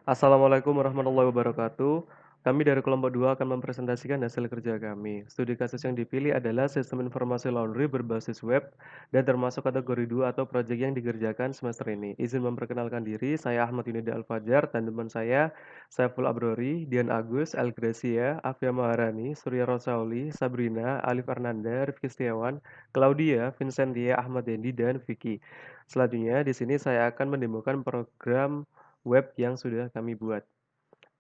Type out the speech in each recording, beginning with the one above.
Assalamualaikum warahmatullahi wabarakatuh. Kami dari kelompok 2 akan mempresentasikan hasil kerja kami. Studi kasus yang dipilih adalah sistem informasi laundry berbasis web dan termasuk kategori 2 atau proyek yang dikerjakan semester ini. Izin memperkenalkan diri, saya Ahmad Yunida Al-Fajar dan teman saya Saiful Abrori, Dian Agus, El Gracia, Afia Maharani, Surya Rosauli, Sabrina, Alif Arnanda, Rifki Setiawan, Claudia, Vincentia, Ahmad Dendi, dan Vicky. Selanjutnya, di sini saya akan mendemokan program web yang sudah kami buat.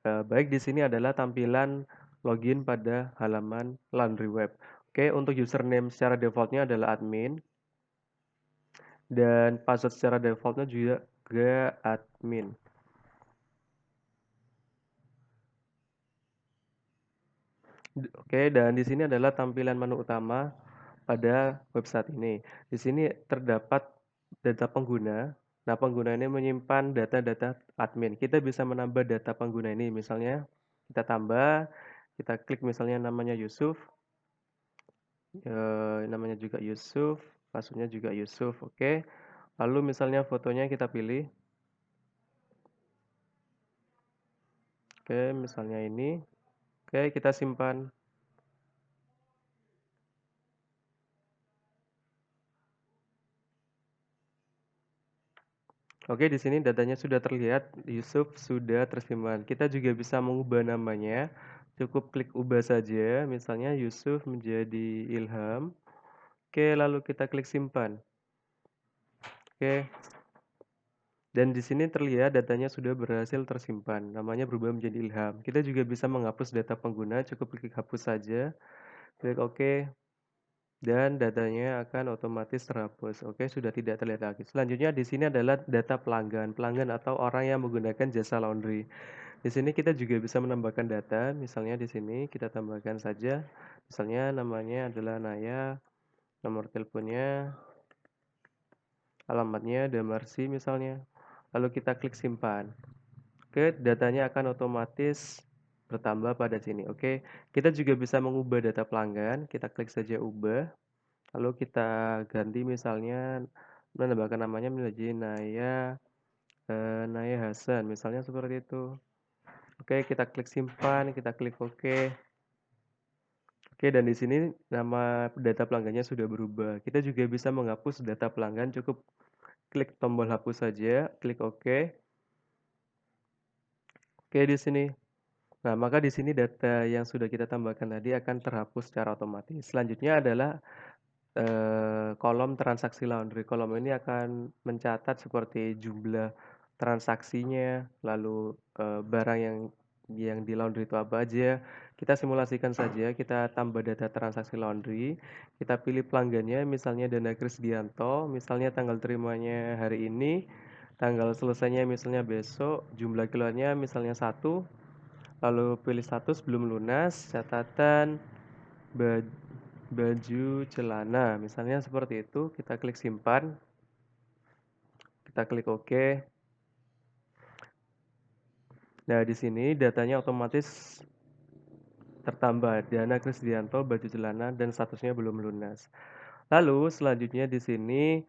Baik di sini adalah tampilan login pada halaman Laundry Web. Oke, untuk username secara defaultnya adalah admin dan password secara defaultnya juga admin. Oke, dan di sini adalah tampilan menu utama pada website ini. Di sini terdapat data pengguna. Nah, pengguna ini menyimpan data-data admin. Kita bisa menambah data pengguna ini. Misalnya, kita tambah, kita klik misalnya namanya Yusuf, namanya juga Yusuf, passwordnya juga Yusuf, oke. Lalu misalnya fotonya kita pilih, oke, misalnya ini, oke, kita simpan. Oke, di sini datanya sudah terlihat, Yusuf sudah tersimpan. Kita juga bisa mengubah namanya, cukup klik ubah saja, misalnya Yusuf menjadi Ilham. Oke, lalu kita klik simpan. Oke, dan di sini terlihat datanya sudah berhasil tersimpan. Namanya berubah menjadi Ilham. Kita juga bisa menghapus data pengguna, cukup klik hapus saja. Klik OK, dan datanya akan otomatis terhapus. Oke, sudah tidak terlihat lagi. Selanjutnya di sini adalah data pelanggan, pelanggan atau orang yang menggunakan jasa laundry. Di sini kita juga bisa menambahkan data, misalnya di sini kita tambahkan saja, misalnya namanya adalah Naya, nomor teleponnya, alamatnya Damarsi misalnya. Lalu kita klik simpan. Oke, datanya akan otomatis bertambah pada sini. Oke, kita juga bisa mengubah data pelanggan, kita klik saja ubah. Lalu kita ganti misalnya menambahkan namanya menjadi Naya Hasan, misalnya seperti itu. Oke, kita klik simpan, kita klik OK. Oke, dan di sini nama data pelanggannya sudah berubah. Kita juga bisa menghapus data pelanggan, cukup klik tombol hapus saja, klik OK. Oke, di sini. Nah, maka di sini data yang sudah kita tambahkan tadi akan terhapus secara otomatis. Selanjutnya adalah kolom transaksi laundry. Kolom ini akan mencatat seperti jumlah transaksinya, lalu barang yang di laundry itu apa aja. Kita simulasikan saja, kita tambah data transaksi laundry, kita pilih pelanggannya, misalnya Dana Krisdianto, misalnya tanggal terimanya hari ini, tanggal selesainya misalnya besok, jumlah kilonya misalnya 1, lalu pilih status belum lunas, catatan, baju celana, misalnya seperti itu, kita klik simpan, kita klik OK. Nah, di sini datanya otomatis tertambah Dana Krisdianto, baju celana, dan statusnya belum lunas. Lalu selanjutnya di sini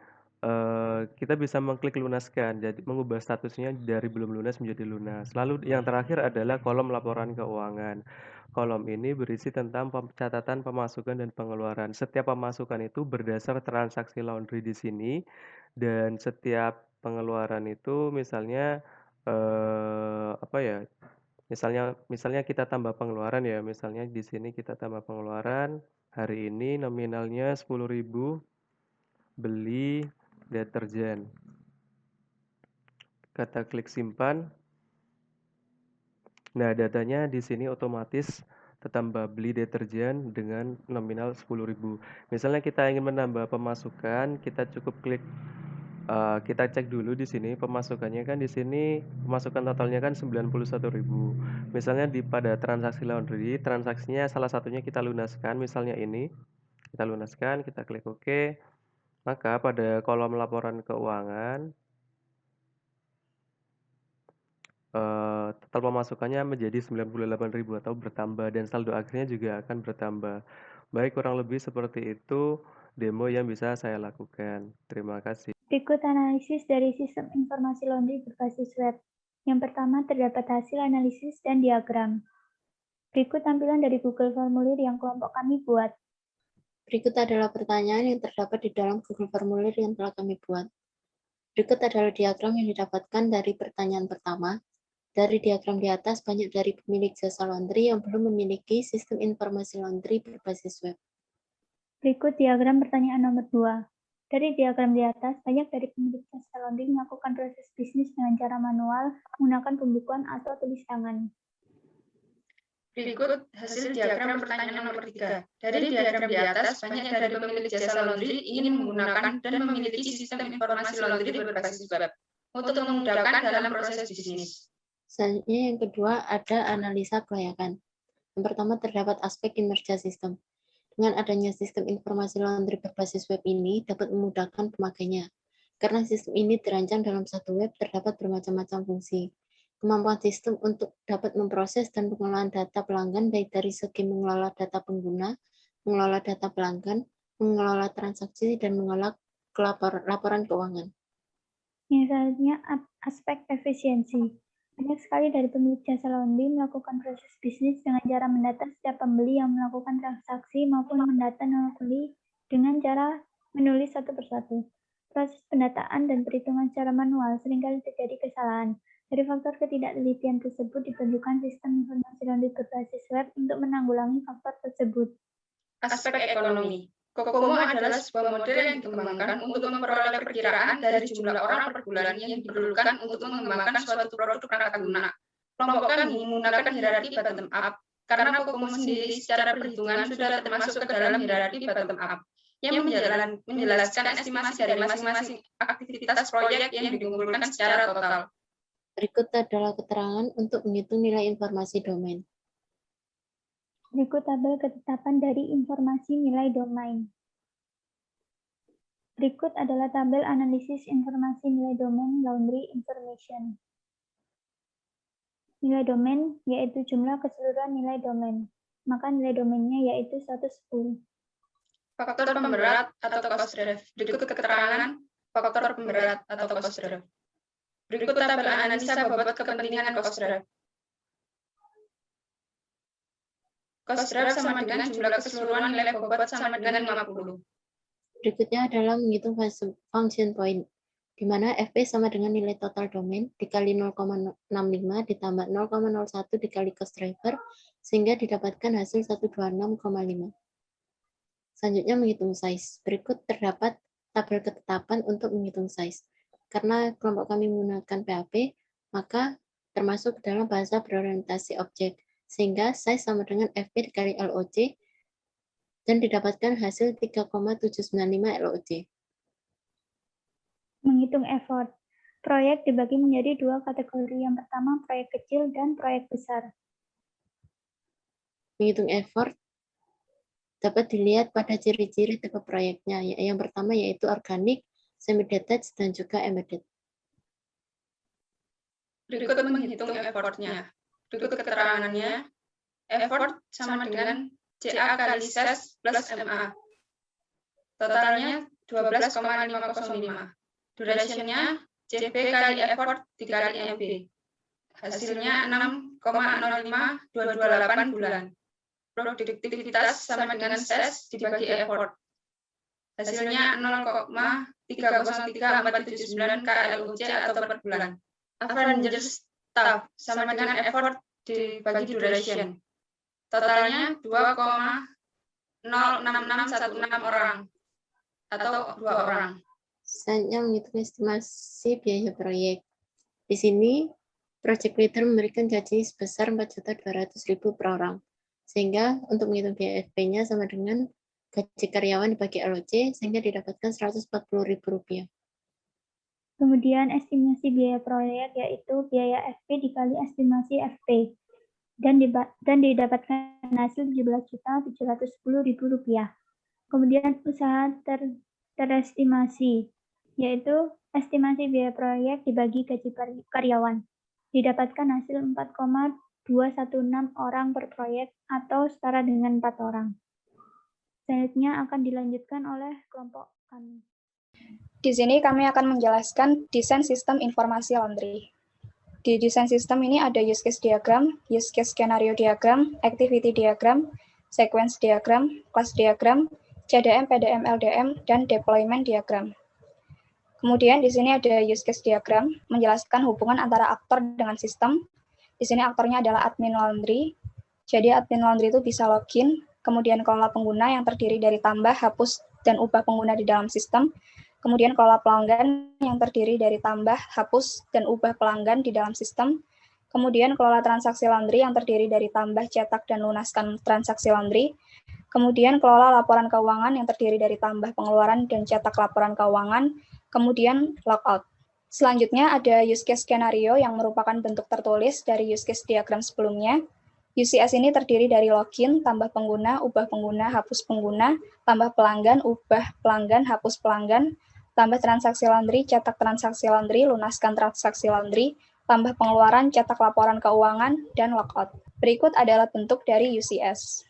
kita bisa mengklik lunaskan, jadi mengubah statusnya dari belum lunas menjadi lunas. Lalu yang terakhir adalah kolom laporan keuangan. Kolom ini berisi tentang catatan pemasukan dan pengeluaran. Setiap pemasukan itu berdasar transaksi laundry di sini dan setiap pengeluaran itu misalnya apa ya? Misalnya misalnya kita tambah pengeluaran ya, misalnya di sini kita tambah pengeluaran hari ini nominalnya 10.000 beli deterjen. Kata klik simpan. Nah, datanya di sini otomatis tertambah beli deterjen dengan nominal 10.000. Misalnya kita ingin menambah pemasukan, kita cukup klik kita cek dulu di sini pemasukannya kan di sini pemasukan totalnya kan 91.000. Misalnya pada transaksi laundry, transaksinya salah satunya kita lunaskan, misalnya ini. Kita lunaskan, kita klik OK. Maka pada kolom laporan keuangan total pemasukannya menjadi 98.000 atau bertambah dan saldo akhirnya juga akan bertambah. Baik, kurang lebih seperti itu demo yang bisa saya lakukan. Terima kasih. Berikut analisis dari sistem informasi laundry berbasis web. Yang pertama, terdapat hasil analisis dan diagram. Berikut tampilan dari Google Formulir yang kelompok kami buat. Berikut adalah pertanyaan yang terdapat di dalam Google Formulir yang telah kami buat. Berikut adalah diagram yang didapatkan dari pertanyaan pertama. Dari diagram di atas, banyak dari pemilik jasa laundry yang belum memiliki sistem informasi laundry berbasis web. Berikut diagram pertanyaan nomor 2. Dari diagram di atas, banyak dari pemilik jasa laundry melakukan proses bisnis dengan cara manual, menggunakan pembukuan atau tulis tangan. Berikut hasil diagram pertanyaan nomor 3. Dari diagram di atas, banyak dari pemilik jasa laundry ingin menggunakan dan memiliki sistem informasi laundry berbasis web untuk memudahkan dalam proses bisnis. Selanjutnya yang kedua ada analisa kelayakan. Yang pertama terdapat aspek kinerja sistem. Dengan adanya sistem informasi laundry berbasis web ini dapat memudahkan pemakainya. Karena sistem ini dirancang dalam satu web terdapat bermacam-macam fungsi. Kemampuan sistem untuk dapat memproses dan pengelolaan data pelanggan baik dari segi mengelola data pengguna, mengelola data pelanggan, mengelola transaksi, dan mengelola laporan keuangan. Yang selanjutnya, aspek efisiensi. Banyak sekali dari pemilik jasa laundry melakukan proses bisnis dengan cara mendata setiap pembeli yang melakukan transaksi maupun mendata pembeli dengan cara menulis satu persatu. Proses pendataan dan perhitungan secara manual seringkali terjadi kesalahan. Dari faktor ketidaktelitian tersebut diperlukan sistem informasi laundry berbasis web untuk menanggulangi faktor tersebut. Aspek ekonomi. Kokomo adalah sebuah model yang dikembangkan untuk memperoleh perkiraan dari jumlah orang per bulan yang diperlukan untuk mengembangkan suatu produk perangkat lunak. Kelompok kami menggunakan hierarki bottom up karena Kokomo sendiri secara perhitungan sudah termasuk ke dalam hierarki bottom up yang menjelaskan estimasi dari masing-masing aktivitas proyek yang dikumpulkan secara total. Berikut adalah keterangan untuk menghitung nilai informasi domain. Berikut tabel ketetapan dari informasi nilai domain. Berikut adalah tabel analisis informasi nilai domain laundry information. Nilai domain yaitu jumlah keseluruhan nilai domain. Maka nilai domainnya yaitu 110. Faktor pemberat atau cost drive. Berikut keterangan faktor pemberat atau cost drive. Berikut tabel analisa bobot kepentingan cost drive. Cost drive sama dengan jumlah keseluruhan nilai bobot sama dengan 50. Berikutnya adalah menghitung function point, di mana FP sama dengan nilai total domain dikali 0,65 ditambah 0,01 dikali cost driver, sehingga didapatkan hasil 126,5. Selanjutnya menghitung size. Berikut terdapat tabel ketetapan untuk menghitung size. Karena kelompok kami menggunakan PHP, maka termasuk dalam bahasa berorientasi objek, sehingga size sama dengan FP dikali LOC, dan didapatkan hasil 3,795 LOC. Menghitung effort. Proyek dibagi menjadi dua kategori. Yang pertama, proyek kecil dan proyek besar. Menghitung effort dapat dilihat pada ciri-ciri tipe proyeknya. Yang pertama yaitu organik, semi-detached, dan juga embedded. Berikut menghitung effortnya. Berikut keterangannya. Effort sama dengan CA kali SES plus MA. Totalnya 12,505. Durationnya CB kali effort dikali MB. Hasilnya 6,05228 bulan. Produktivitas sama dengan SES dibagi effort. Hasilnya 0,303479 KLUC atau per bulan. Avengers staff sama dengan effort dibagi duration. Totalnya 2,06616 orang atau 2 orang. Selanjutnya menghitung estimasi biaya proyek. Di sini, project leader memberikan gaji sebesar 4.200.000 per orang. Sehingga untuk menghitung biaya FP-nya sama dengan gaji karyawan dibagi LOC, sehingga didapatkan Rp140.000. Kemudian estimasi biaya proyek yaitu biaya FP dikali estimasi FP. Dan didapatkan hasil Rp17.710.000. Kemudian usaha terestimasi, yaitu estimasi biaya proyek dibagi gaji karyawan. Didapatkan hasil 4,216 orang per proyek atau setara dengan 4 orang. Selanjutnya akan dilanjutkan oleh kelompok kami. Di sini kami akan menjelaskan desain sistem informasi laundry. Di desain sistem ini ada use case diagram, use case scenario diagram, activity diagram, sequence diagram, class diagram, CDM, PDM, LDM, dan deployment diagram. Kemudian di sini ada use case diagram, menjelaskan hubungan antara aktor dengan sistem. Di sini aktornya adalah admin laundry. Jadi admin laundry itu bisa login, kemudian kelola pengguna yang terdiri dari tambah, hapus, dan ubah pengguna di dalam sistem. Kemudian kelola pelanggan yang terdiri dari tambah, hapus, dan ubah pelanggan di dalam sistem. Kemudian kelola transaksi laundry yang terdiri dari tambah, cetak, dan lunaskan transaksi laundry. Kemudian kelola laporan keuangan yang terdiri dari tambah pengeluaran dan cetak laporan keuangan. Kemudian logout. Selanjutnya ada use case skenario yang merupakan bentuk tertulis dari use case diagram sebelumnya. UCS ini terdiri dari login, tambah pengguna, ubah pengguna, hapus pengguna, tambah pelanggan, ubah pelanggan, hapus pelanggan, tambah transaksi laundry, cetak transaksi laundry, lunaskan transaksi laundry, tambah pengeluaran, cetak laporan keuangan, dan logout. Berikut adalah bentuk dari UCS.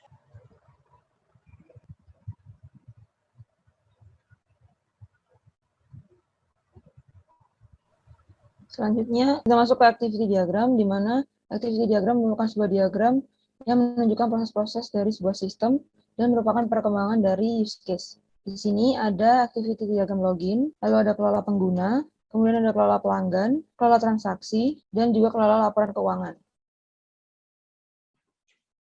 Selanjutnya, kita masuk ke activity diagram, di mana activity diagram merupakan sebuah diagram yang menunjukkan proses-proses dari sebuah sistem dan merupakan perkembangan dari use case. Di sini ada activity diagram login, lalu ada kelola pengguna, kemudian ada kelola pelanggan, kelola transaksi, dan juga kelola laporan keuangan.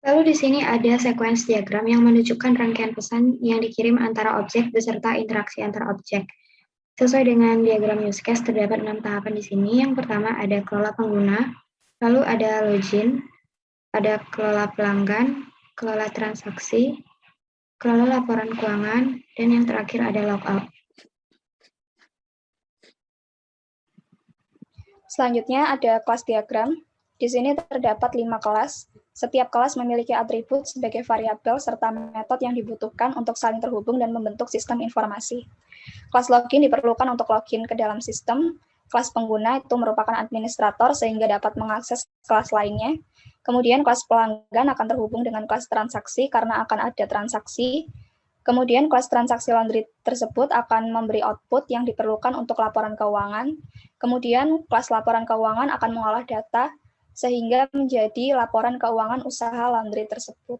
Lalu di sini ada sequence diagram yang menunjukkan rangkaian pesan yang dikirim antara objek beserta interaksi antar objek. Sesuai dengan diagram use case, terdapat 6 tahapan di sini. Yang pertama ada kelola pengguna, lalu ada login, ada kelola pelanggan, kelola transaksi, kelola laporan keuangan, dan yang terakhir ada logout. Selanjutnya ada kelas diagram. Di sini terdapat 5 kelas. Setiap kelas memiliki atribut sebagai variabel serta metode yang dibutuhkan untuk saling terhubung dan membentuk sistem informasi. Kelas login diperlukan untuk login ke dalam sistem. Kelas pengguna itu merupakan administrator sehingga dapat mengakses kelas lainnya. Kemudian kelas pelanggan akan terhubung dengan kelas transaksi karena akan ada transaksi. Kemudian kelas transaksi laundry tersebut akan memberi output yang diperlukan untuk laporan keuangan. Kemudian kelas laporan keuangan akan mengolah data sehingga menjadi laporan keuangan usaha laundry tersebut.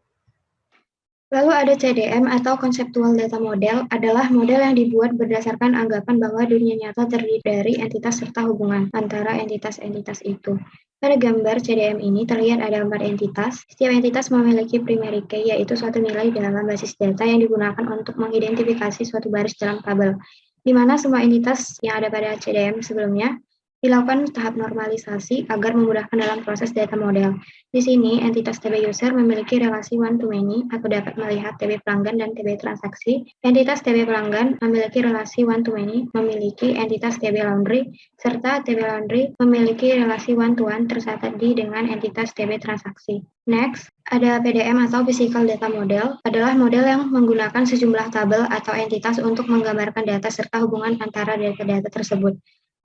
Lalu ada CDM atau Conceptual Data Model, adalah model yang dibuat berdasarkan anggapan bahwa dunia nyata terdiri dari entitas serta hubungan antara entitas-entitas itu. Pada gambar CDM ini terlihat ada 4 entitas. Setiap entitas memiliki primary key, yaitu suatu nilai dalam basis data yang digunakan untuk mengidentifikasi suatu baris dalam tabel, di mana semua entitas yang ada pada CDM sebelumnya dilakukan tahap normalisasi agar memudahkan dalam proses data model. Di sini, entitas TB user memiliki relasi one-to-many atau dapat melihat TB pelanggan dan TB transaksi. Entitas TB pelanggan memiliki relasi one-to-many, memiliki entitas TB laundry, serta TB laundry memiliki relasi one-to-one tersaji dengan entitas TB transaksi. Next, ada PDM atau Physical Data Model, adalah model yang menggunakan sejumlah tabel atau entitas untuk menggambarkan data serta hubungan antara data-data tersebut.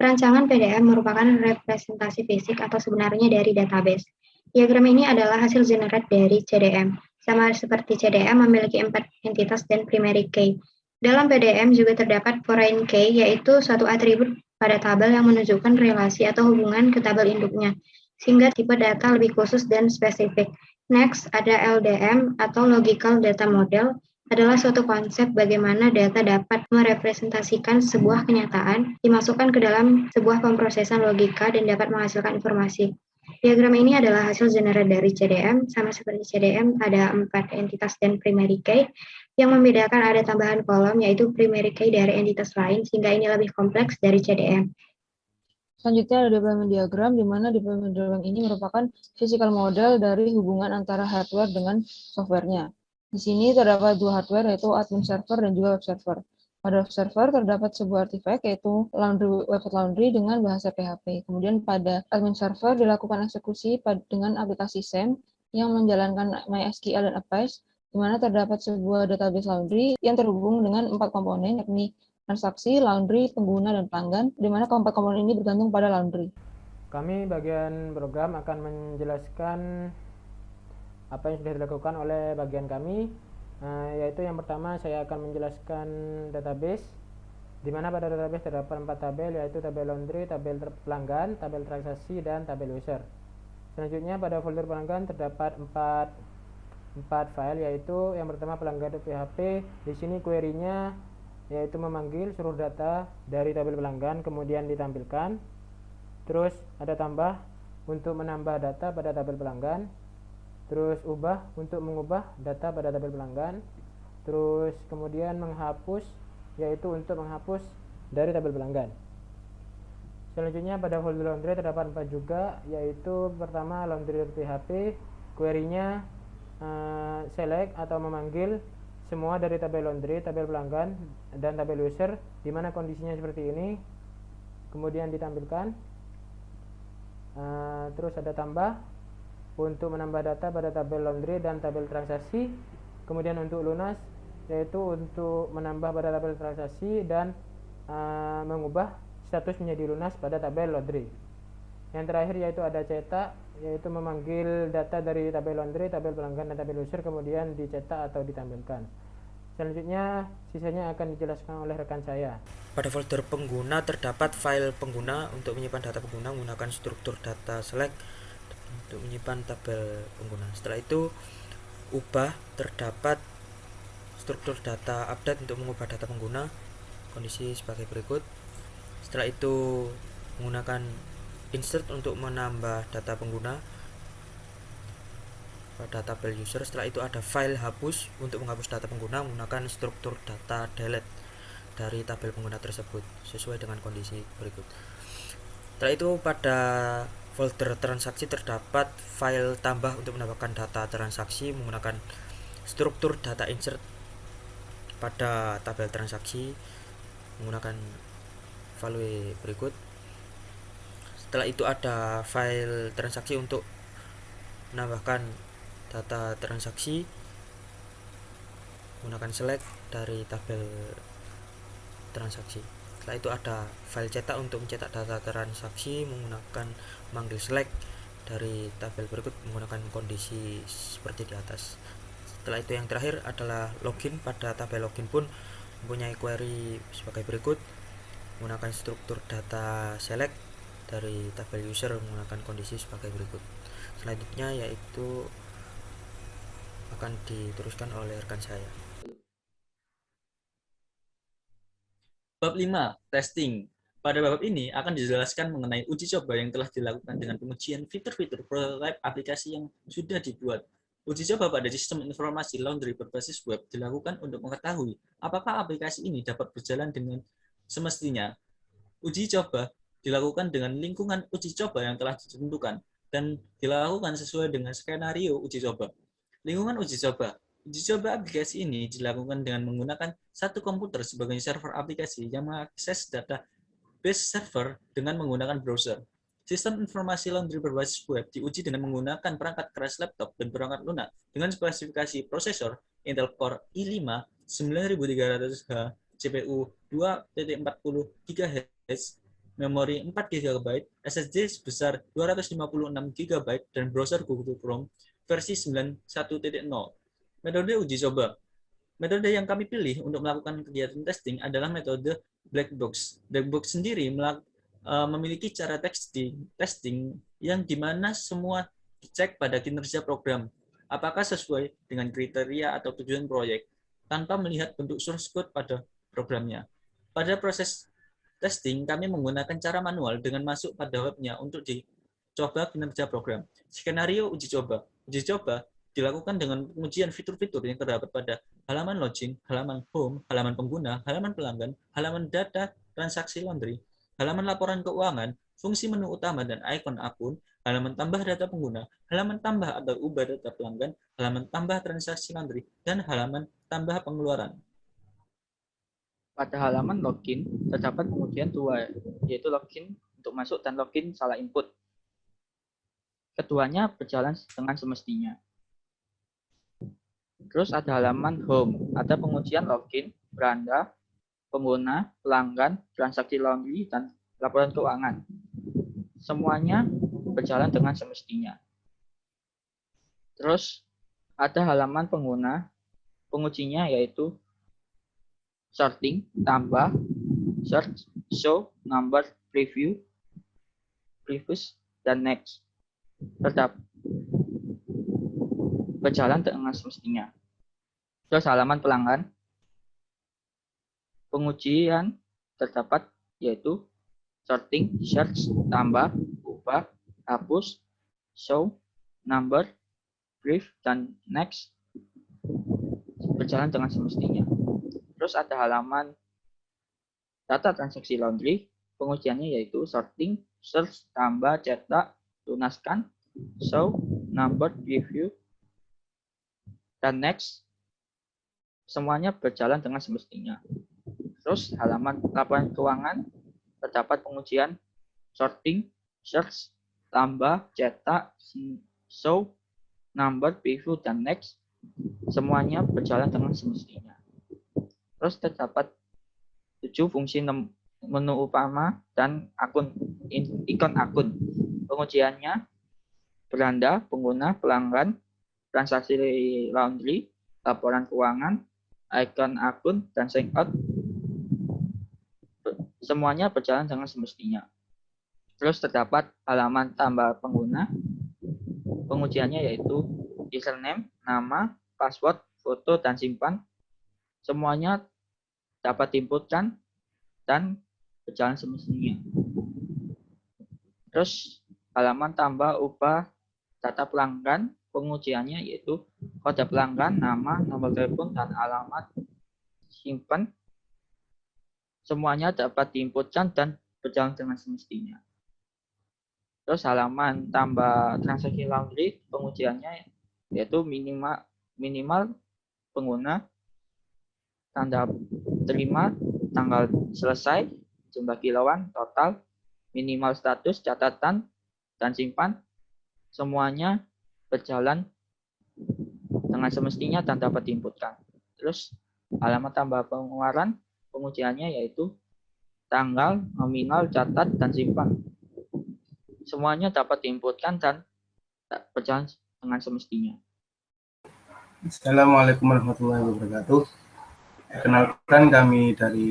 Perancangan PDM merupakan representasi fisik atau sebenarnya dari database. Diagram ini adalah hasil generate dari CDM. Sama seperti CDM memiliki 4 entitas dan primary key. Dalam PDM juga terdapat foreign key, yaitu suatu atribut pada tabel yang menunjukkan relasi atau hubungan ke tabel induknya, sehingga tipe data lebih khusus dan spesifik. Next, ada LDM atau Logical Data Model, adalah suatu konsep bagaimana data dapat merepresentasikan sebuah kenyataan, dimasukkan ke dalam sebuah pemrosesan logika dan dapat menghasilkan informasi. Diagram ini adalah hasil generate dari CDM, sama seperti CDM ada 4 entitas dan primary key, yang membedakan ada tambahan kolom yaitu primary key dari entitas lain, sehingga ini lebih kompleks dari CDM. Selanjutnya ada deployment diagram, di mana deployment diagram ini merupakan physical model dari hubungan antara hardware dengan software-nya. Di sini terdapat 2 hardware, yaitu admin server dan juga web server. Pada web server terdapat sebuah artifact, yaitu website laundry dengan bahasa PHP. Kemudian pada admin server dilakukan eksekusi dengan aplikasi SAM yang menjalankan MySQL dan Apache, di mana terdapat sebuah database laundry yang terhubung dengan 4 komponen, yakni transaksi, laundry, pengguna, dan pelanggan, di mana keempat komponen ini bergantung pada laundry. Kami bagian program akan menjelaskan apa yang sudah dilakukan oleh bagian kami, yaitu yang pertama saya akan menjelaskan database, di mana pada database terdapat 4 tabel, yaitu tabel laundry, tabel pelanggan, tabel transaksi, dan tabel user. Selanjutnya pada folder pelanggan terdapat 4 file, yaitu yang pertama pelanggan.php. Di sini query-nya yaitu memanggil seluruh data dari tabel pelanggan kemudian ditampilkan. Terus ada tambah untuk menambah data pada tabel pelanggan. Terus ubah untuk mengubah data pada tabel pelanggan. Terus kemudian menghapus yaitu untuk menghapus dari tabel pelanggan. Selanjutnya pada folder laundry terdapat 4 juga, yaitu pertama laundry.php, query-nya select atau memanggil semua dari tabel laundry, tabel pelanggan, dan tabel user, di mana kondisinya seperti ini, kemudian ditampilkan. Terus ada tambah untuk menambah data pada tabel laundry dan tabel transaksi, kemudian untuk lunas yaitu untuk menambah pada tabel transaksi dan mengubah status menjadi lunas pada tabel laundry. Yang terakhir yaitu ada cetak, yaitu memanggil data dari tabel laundry, tabel pelanggan, dan tabel user kemudian dicetak atau ditampilkan. Selanjutnya sisanya akan dijelaskan oleh rekan saya. Pada folder pengguna terdapat file pengguna untuk menyimpan data pengguna menggunakan struktur data select untuk menyimpan tabel pengguna. Setelah itu ubah terdapat struktur data update untuk mengubah data pengguna, kondisi sebagai berikut. Setelah itu menggunakan insert untuk menambah data pengguna pada tabel user. Setelah itu ada file hapus untuk menghapus data pengguna menggunakan struktur data delete dari tabel pengguna tersebut sesuai dengan kondisi berikut. Setelah itu pada folder transaksi terdapat file tambah untuk menambahkan data transaksi menggunakan struktur data insert pada tabel transaksi menggunakan value berikut. Setelah itu ada file transaksi untuk menambahkan data transaksi menggunakan select dari tabel transaksi. Setelah itu ada file cetak untuk mencetak data transaksi menggunakan manggil select dari tabel berikut menggunakan kondisi seperti di atas. Setelah itu yang terakhir adalah login. Pada tabel login pun mempunyai query sebagai berikut menggunakan struktur data select dari tabel user menggunakan kondisi sebagai berikut. Selanjutnya yaitu akan diteruskan oleh rekan saya. Bab 5, testing. Pada bab ini akan dijelaskan mengenai uji coba yang telah dilakukan dengan pengujian fitur-fitur prototipe aplikasi yang sudah dibuat. Uji coba pada sistem informasi laundry berbasis web dilakukan untuk mengetahui apakah aplikasi ini dapat berjalan dengan semestinya. Uji coba dilakukan dengan lingkungan uji coba yang telah ditentukan dan dilakukan sesuai dengan skenario uji coba. Lingkungan uji coba. Uji coba aplikasi ini dilakukan dengan menggunakan satu komputer sebagai server aplikasi yang mengakses database server dengan menggunakan browser. Sistem informasi laundry berbasis web diuji dengan menggunakan perangkat keras laptop dan perangkat lunak dengan spesifikasi prosesor Intel Core i5 9300H, CPU 2.40 GHz, memori 4 GB, SSD sebesar 256 GB, dan browser Google Chrome versi 9.1.0. Metode uji coba. Metode yang kami pilih untuk melakukan kegiatan testing adalah metode black box. Black box sendiri memiliki cara testing yang dimana semua dicek pada kinerja program, apakah sesuai dengan kriteria atau tujuan proyek, tanpa melihat bentuk source code pada programnya. Pada proses testing, kami menggunakan cara manual dengan masuk pada webnya untuk dicoba kinerja program. Skenario uji coba. Uji coba dilakukan dengan pengujian fitur-fitur yang terdapat pada halaman login, halaman home, halaman pengguna, halaman pelanggan, halaman data transaksi laundry, halaman laporan keuangan, fungsi menu utama dan ikon akun, halaman tambah data pengguna, halaman tambah atau ubah data pelanggan, halaman tambah transaksi laundry, dan halaman tambah pengeluaran. Pada halaman login, terdapat pengujian dua, yaitu login untuk masuk dan login salah input. Keduanya berjalan dengan semestinya. Terus ada halaman home, ada pengujian login, beranda, pengguna, pelanggan, transaksi laundry, dan laporan keuangan. Semuanya berjalan dengan semestinya. Terus ada halaman pengguna, pengujinya yaitu sorting, tambah, search, show, number, preview, previous, dan next. Tetap berjalan dengan semestinya. Terus halaman pelanggan, pengujian terdapat yaitu sorting, search, tambah, ubah, hapus, show, number, brief, dan next. Berjalan dengan semestinya. Terus ada halaman data transaksi laundry, pengujiannya yaitu sorting, search, tambah, cetak, tunaskan, show, number, preview, dan next. Semuanya berjalan dengan semestinya. Terus halaman laporan keuangan terdapat pengujian sorting, search, tambah, cetak, show, number, preview, dan next. Semuanya berjalan dengan semestinya. Terus terdapat 7 fungsi menu utama dan ikon akun. Pengujiannya beranda, pengguna, pelanggan, transaksi laundry, laporan keuangan, ikon akun, dan sign out. Semuanya berjalan dengan semestinya. Terus terdapat halaman tambah pengguna. Pengujiannya yaitu username, nama, password, foto, dan simpan. Semuanya dapat diinputkan dan berjalan semestinya. Terus halaman tambah ubah data pelanggan. Pengujiannya yaitu kode pelanggan, nama, nomor telepon, dan alamat simpan. Semuanya dapat diinputkan dan berjalan dengan semestinya. Terus halaman tambah transaksi laundry, pengujiannya yaitu minimal pengguna, tanda terima, tanggal selesai, jumlah kilauan, total, minimal status, catatan, dan simpan. Semuanya berjalan dengan semestinya dan dapat diinputkan. Terus halaman tambah pengeluaran, pengujiannya yaitu tanggal, nominal, catat, dan simpan. Semuanya dapat diinputkan dan berjalan dengan semestinya. Assalamualaikum warahmatullahi wabarakatuh. Perkenalkan, kami dari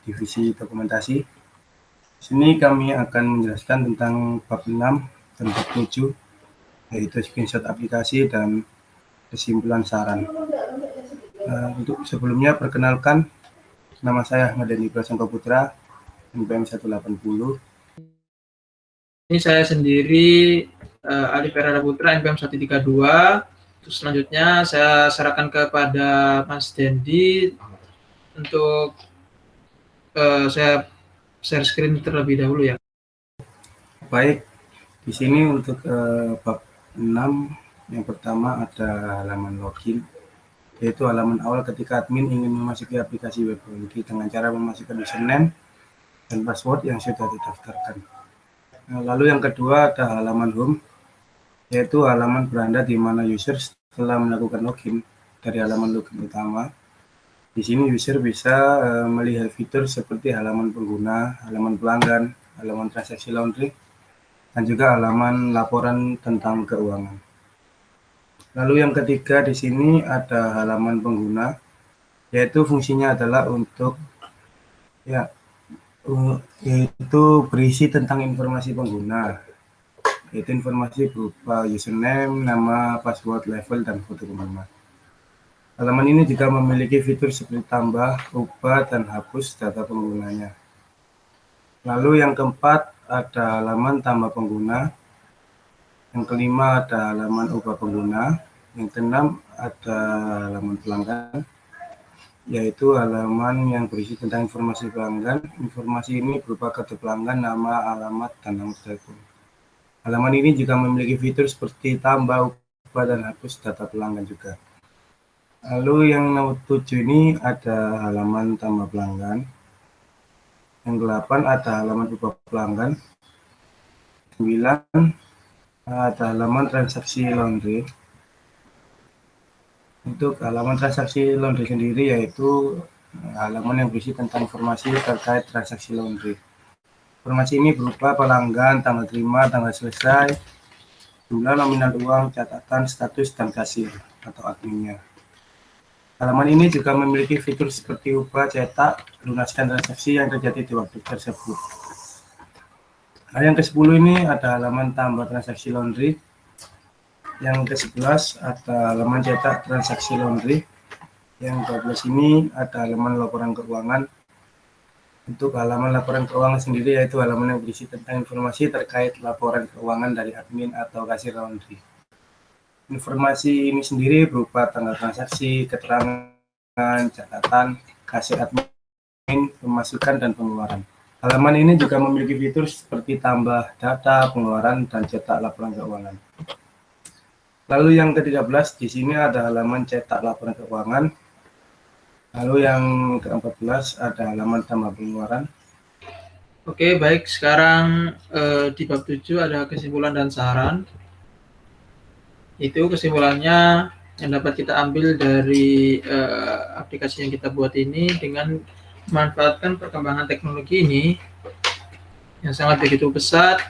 divisi dokumentasi. Di sini kami akan menjelaskan tentang bab 6 dan bab 7, yaitu screenshot aplikasi dan kesimpulan saran. Untuk sebelumnya, perkenalkan, nama saya Ahmad Dhani Prasangka Putra, NPM 180. Ini saya sendiri, Alif Herrera Putra, NPM 132. Terus selanjutnya saya serahkan kepada Mas Dendi untuk saya share screen terlebih dahulu ya. Baik, di sini untuk bab 6, yang pertama ada halaman login, yaitu halaman awal ketika admin ingin memasuki aplikasi web Laundry dengan cara memasukkan username dan password yang sudah didaftarkan. Lalu yang kedua ada halaman home, yaitu halaman beranda di mana user setelah melakukan login dari halaman login utama. Di sini user bisa melihat fitur seperti halaman pengguna, halaman pelanggan, halaman transaksi laundry, dan juga halaman laporan tentang keuangan. Lalu yang ketiga di sini ada halaman pengguna, yaitu fungsinya adalah untuk yaitu berisi tentang informasi pengguna, yaitu informasi berupa username, nama, password, level, dan foto pengguna. Halaman ini juga memiliki fitur seperti tambah, ubah, dan hapus data penggunanya. Lalu yang keempat ada halaman tambah pengguna. Yang kelima ada halaman ubah pengguna. Yang keenam ada halaman pelanggan, yaitu halaman yang berisi tentang informasi pelanggan. Informasi ini berupa kode pelanggan, nama, alamat, dan nomor telepon. Halaman ini juga memiliki fitur seperti tambah, ubah, dan hapus data pelanggan juga. Lalu yang nomor 7 ini ada halaman tambah pelanggan. Yang 8 ada halaman ubah pelanggan. 9 ada halaman transaksi laundry. Untuk halaman transaksi laundry sendiri yaitu halaman yang berisi tentang informasi terkait transaksi laundry. Informasi ini berupa pelanggan, tanggal terima, tanggal selesai, jumlah nominal uang, catatan, status, dan kasir atau adminnya. Halaman ini juga memiliki fitur seperti ubah, cetak, lunaskan transaksi yang terjadi di waktu tersebut. Nah, yang ke-10 ini ada halaman tambah transaksi laundry. Yang ke-11 ada halaman cetak transaksi laundry. Yang ke-12 ini ada halaman laporan keuangan. Untuk halaman laporan keuangan sendiri yaitu halaman yang berisi tentang informasi terkait laporan keuangan dari admin atau kasir laundry. Informasi ini sendiri berupa tanggal transaksi, keterangan, catatan, kasir admin, pemasukan, dan pengeluaran. Halaman ini juga memiliki fitur seperti tambah data, pengeluaran, dan cetak laporan keuangan. Lalu yang ke-13, di sini ada halaman cetak laporan keuangan. Lalu yang ke-14 ada halaman tambah pengeluaran. Oke, baik. Sekarang di bab 7 ada kesimpulan dan saran. Itu kesimpulannya yang dapat kita ambil dari aplikasi yang kita buat ini dengan memanfaatkan perkembangan teknologi ini yang sangat begitu pesat.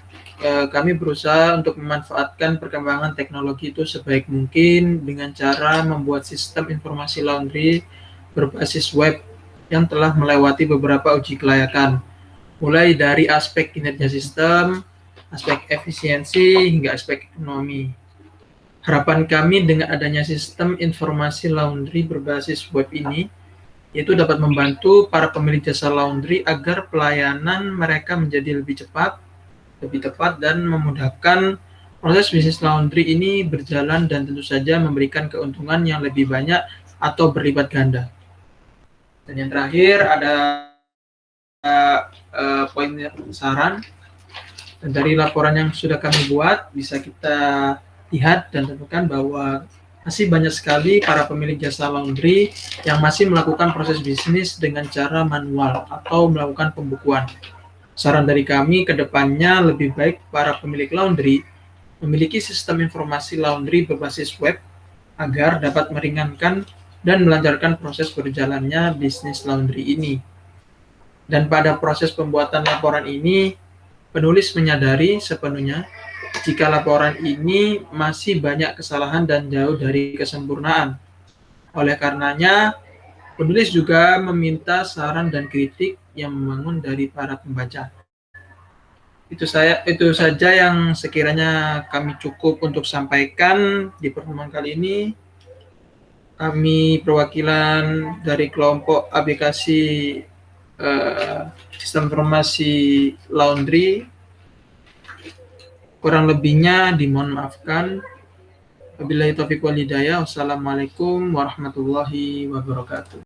Kami berusaha untuk memanfaatkan perkembangan teknologi itu sebaik mungkin dengan cara membuat sistem informasi laundry berbasis web yang telah melewati beberapa uji kelayakan, mulai dari aspek kinerja sistem, aspek efisiensi, hingga aspek ekonomi. Harapan kami dengan adanya sistem informasi laundry berbasis web ini, yaitu dapat membantu para pemilik jasa laundry agar pelayanan mereka menjadi lebih cepat, lebih tepat, dan memudahkan proses bisnis laundry ini berjalan dan tentu saja memberikan keuntungan yang lebih banyak atau berlipat ganda. Dan yang terakhir ada poin saran. Dan dari laporan yang sudah kami buat bisa kita lihat dan tentukan bahwa masih banyak sekali para pemilik jasa laundry yang masih melakukan proses bisnis dengan cara manual atau melakukan pembukuan. Saran dari kami ke depannya lebih baik para pemilik laundry memiliki sistem informasi laundry berbasis web agar dapat meringankan dan melancarkan proses berjalannya bisnis laundry ini. Dan pada proses pembuatan laporan ini, penulis menyadari sepenuhnya jika laporan ini masih banyak kesalahan dan jauh dari kesempurnaan. Oleh karenanya, penulis juga meminta saran dan kritik yang membangun dari para pembaca. Itu saja yang sekiranya kami cukup untuk sampaikan di pertemuan kali ini. Kami perwakilan dari kelompok aplikasi sistem informasi laundry. Kurang lebihnya dimohon maafkan. Wabillahi taufiq wal hidayah. Wassalamualaikum warahmatullahi wabarakatuh.